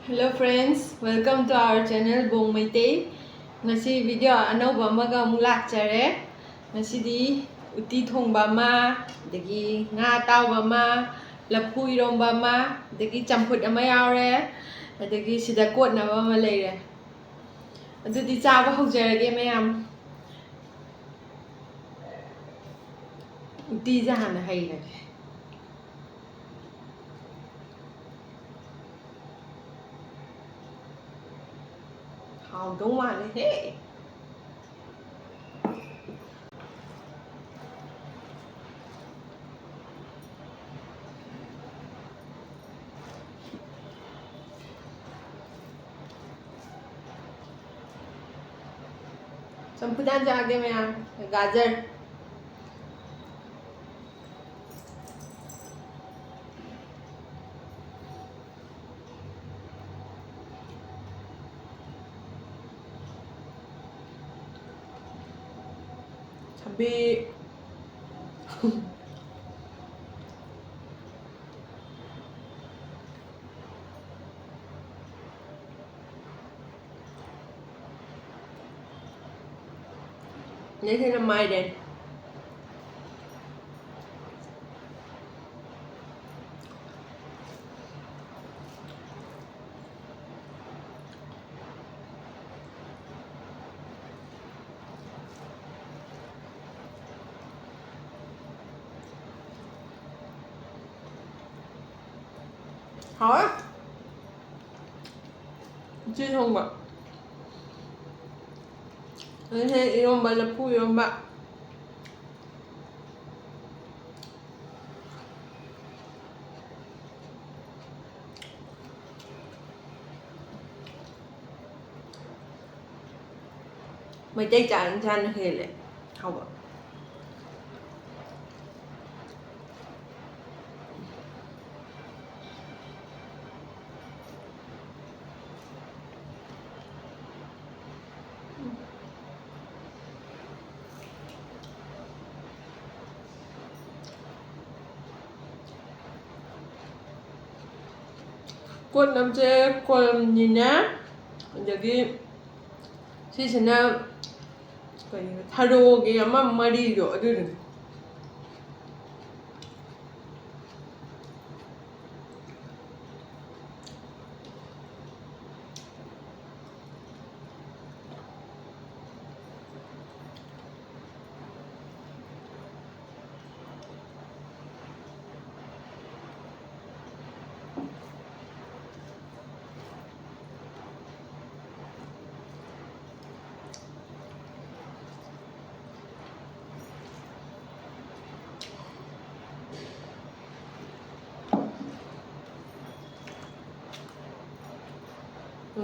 Hello friends, welcome to our channel Bong Maitei. Ngasi video anauba amaga amuk lakjare. Ngasidi uti thongba ama, dagi nga tauba ama, laphu iromba ama, dagi champut ama yaure, dagi sida kotnaba ama leire. Adudi chaba haujarage mayam. Uti ja hana hairage. Hawdong male he. Champutan jage mayam, gajar. Sabi Nasi na mai din. Hả? Chưa không ạ? Thế iromba laphu iromba. Mày chay chán chan hele. Không ạ? Kod namche kolam nina. Jadi si sana tharo ge ama mari do adu.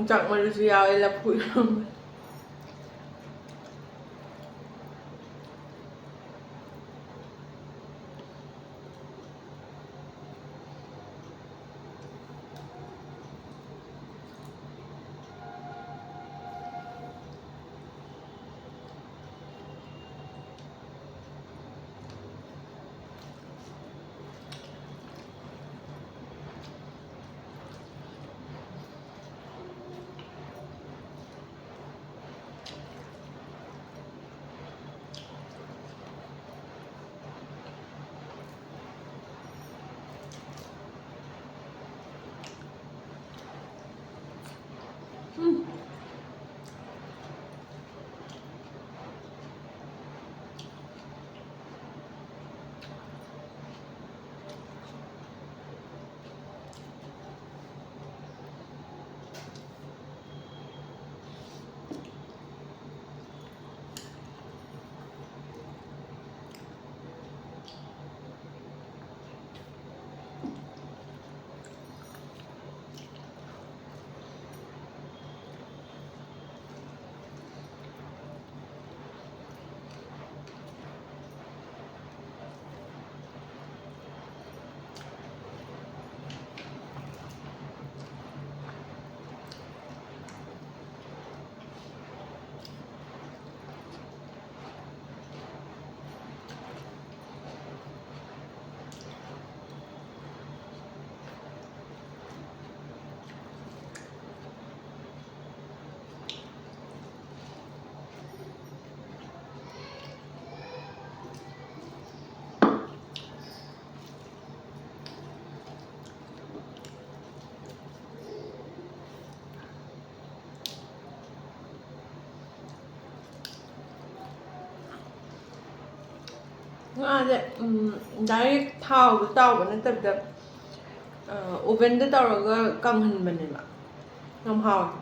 Chẳng manusia ay laphu iromba. ꯉꯥꯁꯦ direct ꯊꯥꯎꯗ ꯇꯥꯎꯕ ꯅꯠꯇꯕꯤꯗ ꯑꯣꯚꯦꯟꯗ ꯇꯧꯔꯒ ꯀꯪꯍꯟꯕꯅꯦꯕ ꯌꯥꯝ ꯍꯥꯎꯋꯦ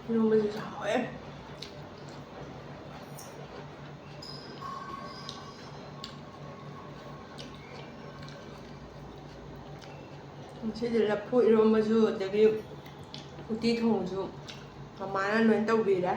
이러면서 해. ꯁꯤꯗꯤ ꯂꯐꯨ ꯏꯔꯣꯝꯕꯁꯨ ꯑꯗꯒꯤ ꯎꯇꯤ ꯊꯣꯡꯕꯁꯨ ꯃꯃꯥꯅ ꯂꯣꯏ ꯇꯧꯕꯤꯔꯦ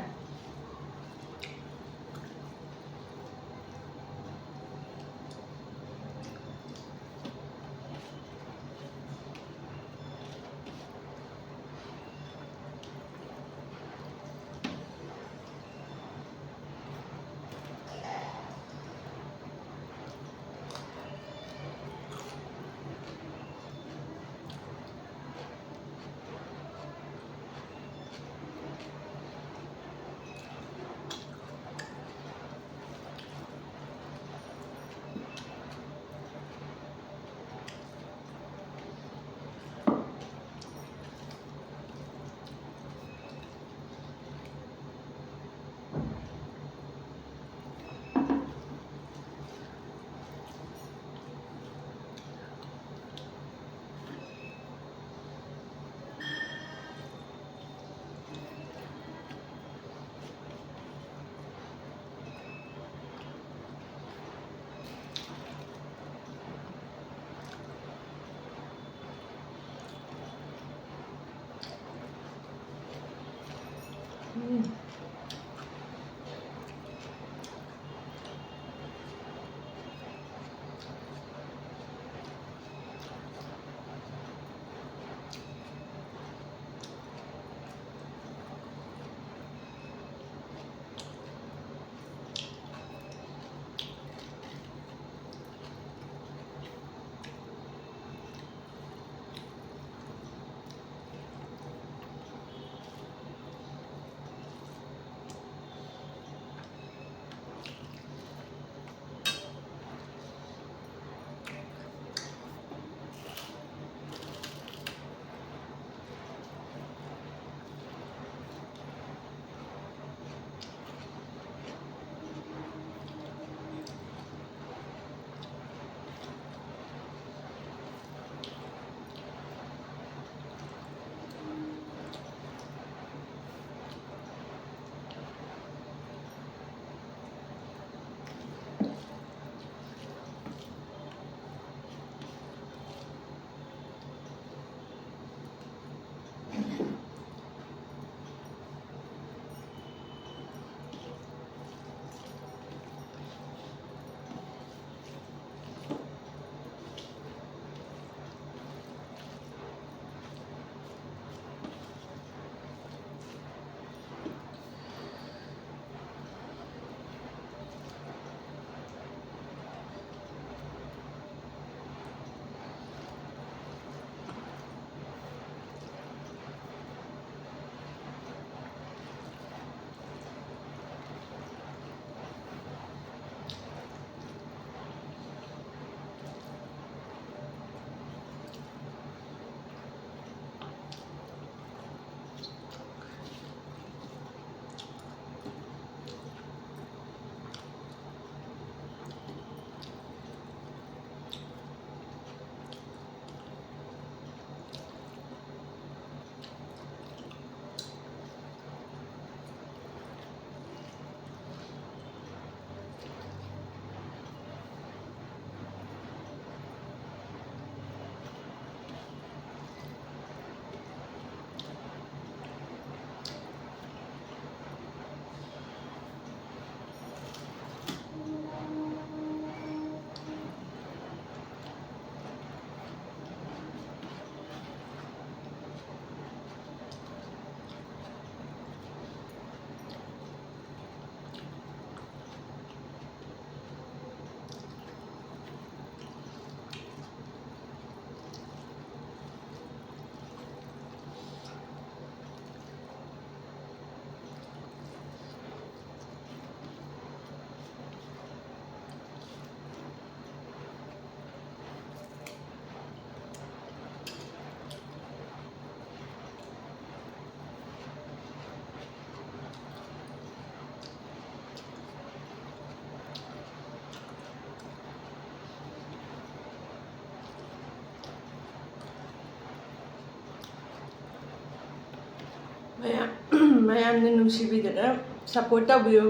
ꯃꯌꯥꯝꯅ ꯅꯨꯡꯁꯤꯕꯤꯗꯅ ꯁꯞꯄꯣꯔꯠ ꯇꯧꯕꯤꯌꯨ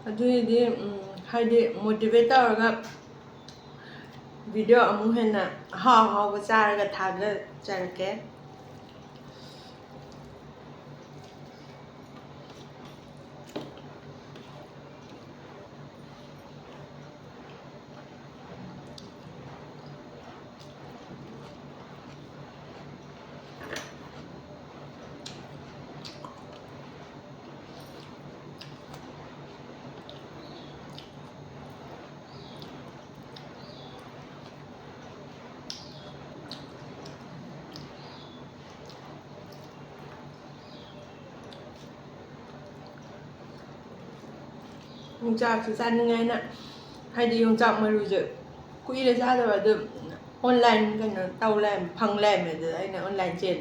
ꯑꯗꯨꯏꯗꯤ ꯍꯥꯏꯗꯤ ꯃꯣꯇꯤꯚꯦꯠ ꯇꯧꯔꯒ ꯚꯤꯗꯤꯑꯣ ꯑꯃꯨꯛ ꯍꯦꯟꯅ ꯑꯍꯥꯎꯕ ꯆꯥꯔꯒ ꯊꯥꯒꯠꯆꯔꯛꯀꯦ ꯌꯣꯡꯆꯥꯛꯁꯨ ꯆꯥꯅꯤꯡꯉꯥꯏꯅ ꯍꯥꯏꯗꯤ ꯌꯣꯡꯆꯥꯛ ꯃꯔꯨꯁꯦ ꯀꯨꯏꯔꯦ ꯆꯥꯗꯕ ꯑꯗꯨ ꯑꯣꯟꯂꯥꯏꯟ ꯀꯩꯅꯣ ꯇꯧ ꯂꯩꯔꯝꯃꯦ ꯐꯪ ꯂꯩꯔꯝꯃꯦ ꯑꯗꯨꯗ ꯑꯩꯅ ꯑꯣꯟꯂꯥꯏꯟ ꯆꯦꯟ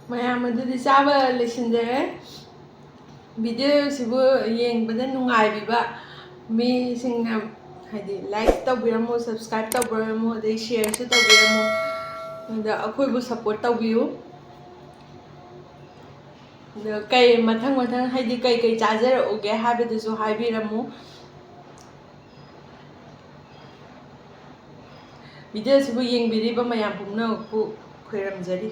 ꯃꯌꯥꯝ ꯑꯗꯨꯗꯤ ꯆꯥꯕ ꯂꯣꯏꯁꯤꯟꯖꯔꯦ ꯚꯤꯗꯤꯑꯣꯁꯤꯕꯨ ꯌꯦꯡꯕꯗ ꯅꯨꯡꯉꯥꯏꯕꯤꯕ ꯃꯤꯁꯤꯡꯅ ꯍꯥꯏꯗꯤ ꯂꯥꯏꯛ ꯇꯧꯕꯤꯔꯝꯃꯣ ꯁꯕꯁꯀ꯭ꯔꯥꯏꯕ ꯇꯧꯕꯤꯔꯝꯃꯣ ꯑꯗꯩ ꯁꯤꯌꯔꯁꯨ ꯇꯧꯕꯤꯔꯝꯃꯣ ꯑꯗ ꯑꯩꯈꯣꯏꯕꯨ ꯁꯞꯄꯣꯔꯠ ꯇꯧꯕꯤꯌꯨ ꯑꯗ ꯀꯩ ꯃꯊꯪ ꯍꯥꯏꯗꯤ ꯀꯩ ꯆꯥꯖꯔꯛꯎꯒꯦ ꯍꯥꯏꯕꯗꯨꯁꯨ ꯍꯥꯏꯕꯤꯔꯝꯃꯨ ꯚꯤꯗꯤꯑꯣꯁꯤꯕꯨ ꯌꯦꯡꯕꯤꯔꯤꯕ ꯃꯌꯥꯝ ꯄꯨꯝꯅꯃꯛꯄꯨ ꯈꯣꯏꯔꯝꯖꯔꯤ